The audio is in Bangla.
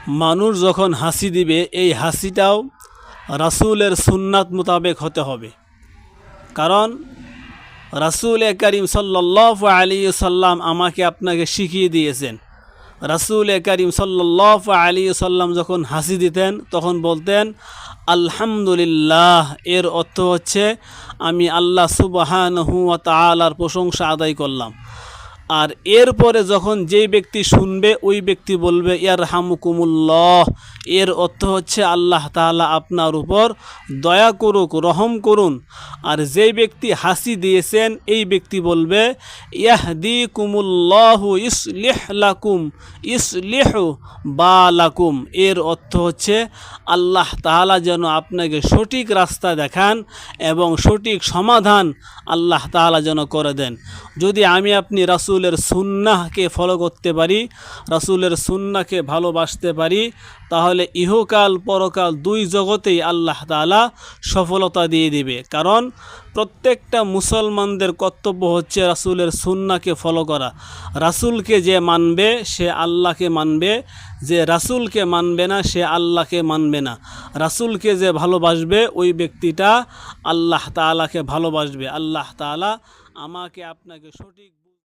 মানুষ যখন হাসি দিবে এই হাসিটাও রাসূলের সুন্নাত মোতাবেক হতে হবে। কারণ রাসূল করিম সাল্লাল্লাহু আলাইহি সাল্লাম আমাকে আপনাকে শিখিয়ে দিয়েছেন। রাসূল করিম সাল্লাল্লাহু আলাইহি সাল্লাম যখন হাসি দিতেন তখন বলতেন আলহামদুলিল্লাহ। এর অর্থ হচ্ছে আমি আল্লাহ সুবহানাহু ওয়া তাআলার প্রশংসা আদায় করলাম। আর এরপরে যখন যেই ব্যক্তি শুনবে ওই ব্যক্তি বলবে ইয়ারহামুকুমুল্লাহ। এর অর্থ হচ্ছে আল্লাহ তাআলা আপনার উপর দয়া করুক, রহম করুন। আর যেই ব্যক্তি হাসি দিয়েছেন এই ব্যক্তি বলবে ইয়াহদিকুমুল্লাহু ইসলিহ লাকুম ইসলিহু বালাকুম। এর অর্থ হচ্ছে আল্লাহ তাআলা যেন আপনাকে সঠিক রাস্তা দেখান এবং সঠিক সমাধান আল্লাহ তাআলা যেন করে দেন। যদি আমি আপনি রাসূলের সুন্নাহকে ফলো করতে পারি, রাসূলের সুন্নাহকে ভালোবাসতে পারি, তাহলে ইহকাল পরকাল দুই জগতেই আল্লাহ তাআলা সফলতা দিয়ে দিবে। কারণ প্রত্যেকটা মুসলমানদের কর্তব্য হচ্ছে রাসূলের সুন্নাহকে ফলো করা। রাসূলকে যে মানবে সে আল্লাহকে মানবে, যে রাসূলকে মানবে না সে আল্লাহকে মানবে না। রাসূলকে যে ভালোবাসবে ওই ব্যক্তিটা আল্লাহ তাআলাকে ভালোবাসবে। আল্লাহ তাআলা আমাকে আপনাকে সঠিক